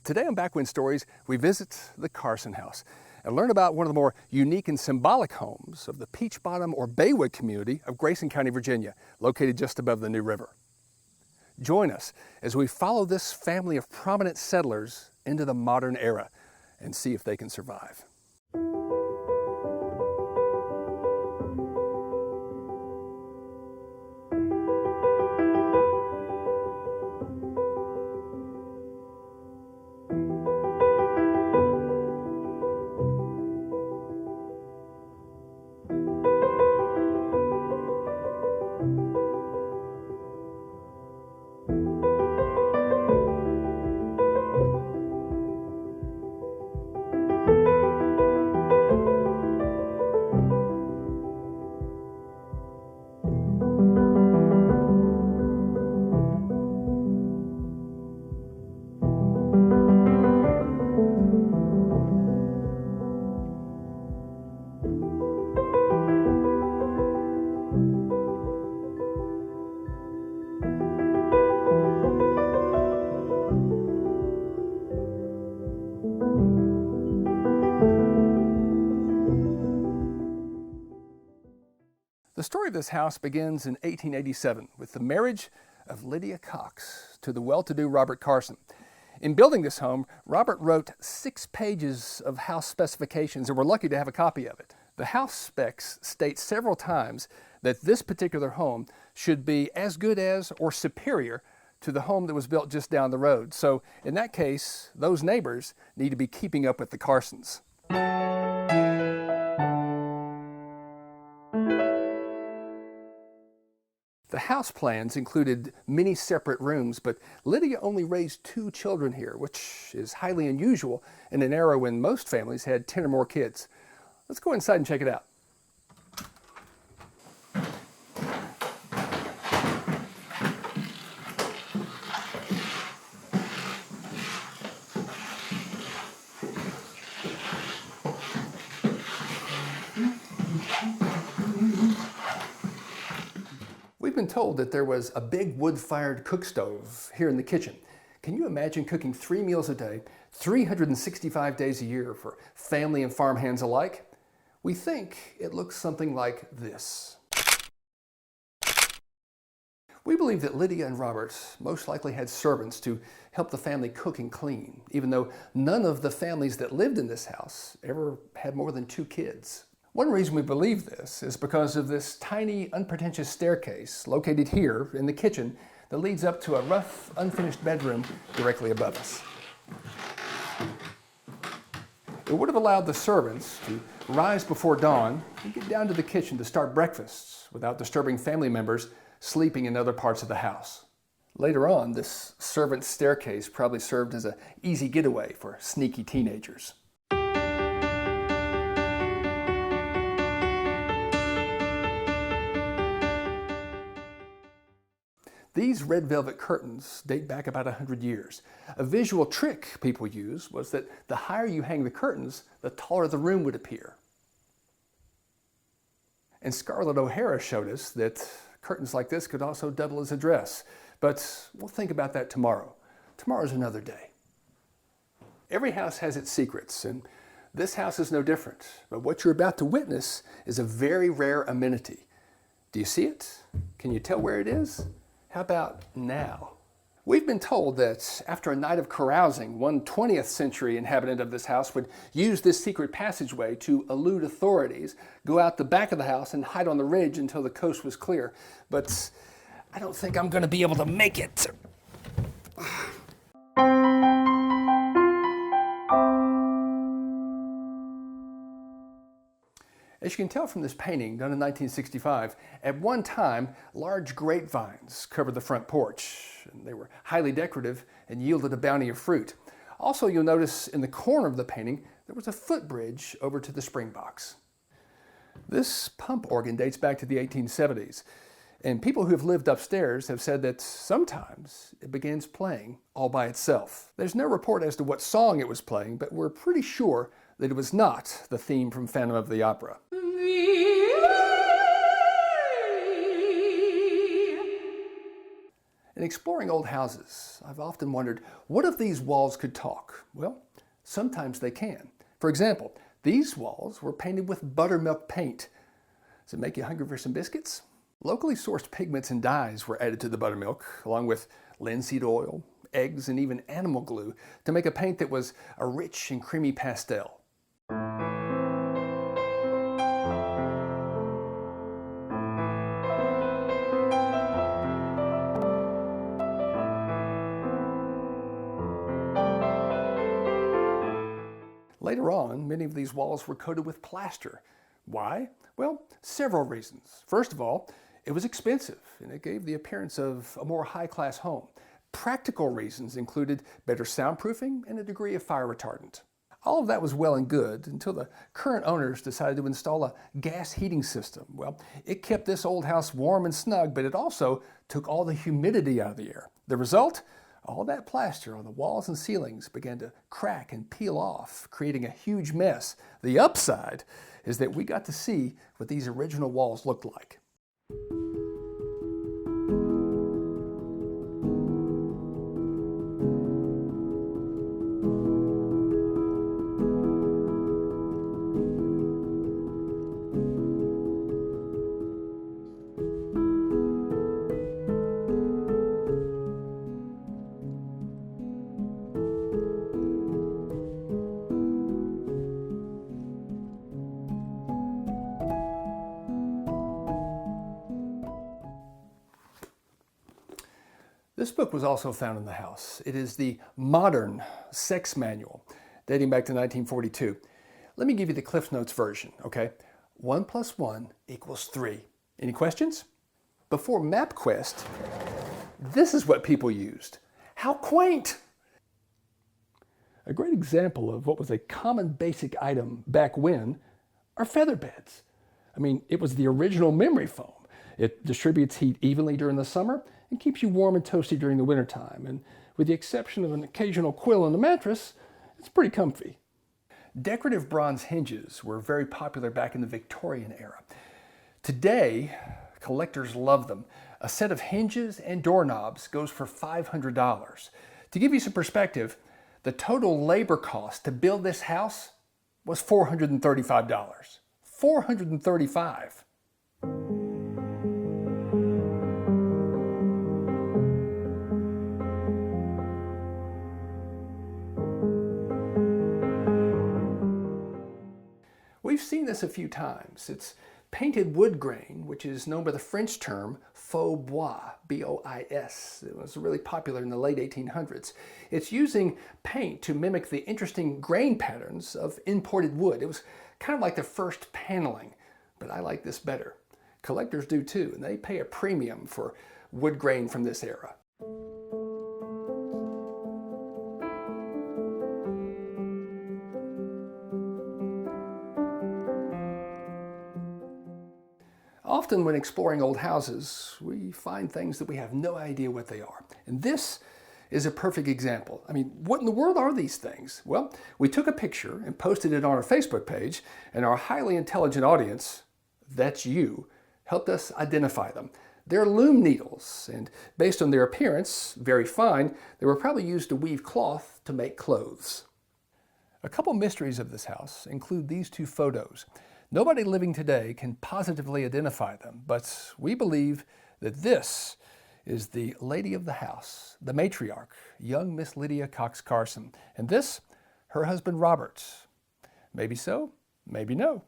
Today on Backwind Stories, we visit the Carson House and learn about one of the more unique and symbolic homes of the Peach Bottom or Baywood community of Grayson County, Virginia, located just above the New River. Join us as we follow this family of prominent settlers into the modern era and see if they can survive. The story of this house begins in 1887 with the marriage of Lydia Cox to the well-to-do Robert Carson. In building this home, Robert wrote 6 pages of house specifications, and we're lucky to have a copy of it. The house specs state several times that this particular home should be as good as or superior to the home that was built just down the road. So in that case, those neighbors need to be keeping up with the Carsons. The house plans included many separate rooms, but Lydia only raised 2 children here, which is highly unusual in an era when most families had 10 or more kids. Let's go inside and check it out. We've been told that there was a big wood-fired cook stove here in the kitchen. Can you imagine cooking 3 meals a day, 365 days a year for family and farm hands alike? We think it looks something like this. We believe that Lydia and Robert most likely had servants to help the family cook and clean, even though none of the families that lived in this house ever had more than 2 kids. One reason we believe this is because of this tiny, unpretentious staircase located here in the kitchen that leads up to a rough, unfinished bedroom directly above us. It would have allowed the servants to rise before dawn and get down to the kitchen to start breakfasts without disturbing family members sleeping in other parts of the house. Later on, this servant staircase probably served as an easy getaway for sneaky teenagers. These red velvet curtains date back about 100 years. A visual trick people used was that the higher you hang the curtains, the taller the room would appear. And Scarlett O'Hara showed us that curtains like this could also double as a dress. But we'll think about that tomorrow. Tomorrow's another day. Every house has its secrets, and this house is no different. But what you're about to witness is a very rare amenity. Do you see it? Can you tell where it is? How about now? We've been told that after a night of carousing, one 20th century inhabitant of this house would use this secret passageway to elude authorities, go out the back of the house and hide on the ridge until the coast was clear. But I don't think I'm going to be able to make it. As you can tell from this painting done in 1965, at one time, large grapevines covered the front porch, and they were highly decorative and yielded a bounty of fruit. Also, you'll notice in the corner of the painting, there was a footbridge over to the spring box. This pump organ dates back to the 1870s, and people who have lived upstairs have said that sometimes it begins playing all by itself. There's no report as to what song it was playing, but we're pretty sure that it was not the theme from Phantom of the Opera. In exploring old houses, I've often wondered, what if these walls could talk? Well, sometimes they can. For example, these walls were painted with buttermilk paint. Does it make you hungry for some biscuits? Locally sourced pigments and dyes were added to the buttermilk, along with linseed oil, eggs, and even animal glue to make a paint that was a rich and creamy pastel. Later on, many of these walls were coated with plaster. Why? Well, several reasons. First of all, it was expensive and it gave the appearance of a more high-class home. Practical reasons included better soundproofing and a degree of fire retardant. All of that was well and good until the current owners decided to install a gas heating system. Well, it kept this old house warm and snug, but it also took all the humidity out of the air. The result? All that plaster on the walls and ceilings began to crack and peel off, creating a huge mess. The upside is that we got to see what these original walls looked like. This book was also found in the house. It is the Modern Sex Manual, dating back to 1942. Let me give you the Cliff Notes version, okay? 1 + 1 = 3. Any questions? Before MapQuest, this is what people used. How quaint! A great example of what was a common basic item back when are feather beds. I mean, it was the original memory foam. It distributes heat evenly during the summer and keeps you warm and toasty during the wintertime. And with the exception of an occasional quill on the mattress, it's pretty comfy. Decorative bronze hinges were very popular back in the Victorian era. Today, collectors love them. A set of hinges and doorknobs goes for $500. To give you some perspective, the total labor cost to build this house was $435. $435. We've seen this a few times. It's painted wood grain, which is known by the French term faux bois, B-O-I-S. It was really popular in the late 1800s. It's using paint to mimic the interesting grain patterns of imported wood. It was kind of like the first paneling, but I like this better. Collectors do too, and they pay a premium for wood grain from this era. Often when exploring old houses, we find things that we have no idea what they are. And this is a perfect example. I mean, what in the world are these things? Well, we took a picture and posted it on our Facebook page, and our highly intelligent audience, that's you, helped us identify them. They're loom needles, and based on their appearance, very fine, they were probably used to weave cloth to make clothes. A couple mysteries of this house include these two photos. Nobody living today can positively identify them, but we believe that this is the lady of the house, the matriarch, young Miss Lydia Cox Carson, and this, her husband Robert. Maybe so, maybe no.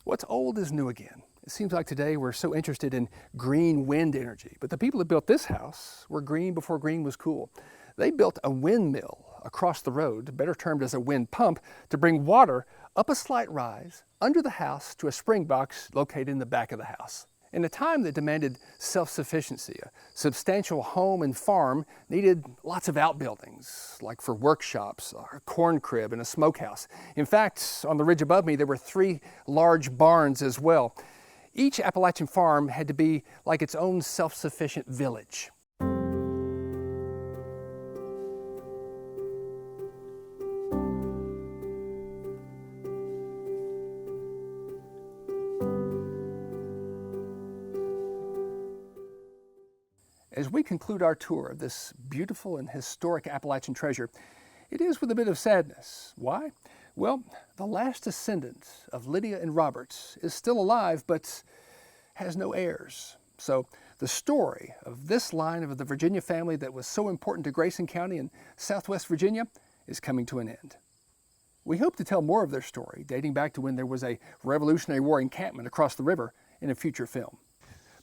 What's old is new again. It seems like today we're so interested in green wind energy, but the people that built this house were green before green was cool. They built a windmill across the road, better termed as a wind pump, to bring water up a slight rise under the house to a spring box located in the back of the house. In a time that demanded self-sufficiency, a substantial home and farm needed lots of outbuildings, like for workshops, a corn crib, and a smokehouse. In fact, on the ridge above me, there were 3 large barns as well. Each Appalachian farm had to be like its own self-sufficient village. As we conclude our tour of this beautiful and historic Appalachian treasure, it is with a bit of sadness. Why? Well, the last descendant of Lydia and Roberts is still alive, but has no heirs. So the story of this line of the Virginia family that was so important to Grayson County in Southwest Virginia is coming to an end. We hope to tell more of their story, dating back to when there was a Revolutionary War encampment across the river, in a future film.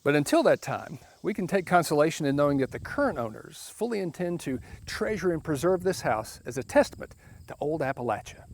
But until that time, we can take consolation in knowing that the current owners fully intend to treasure and preserve this house as a testament to old Appalachia.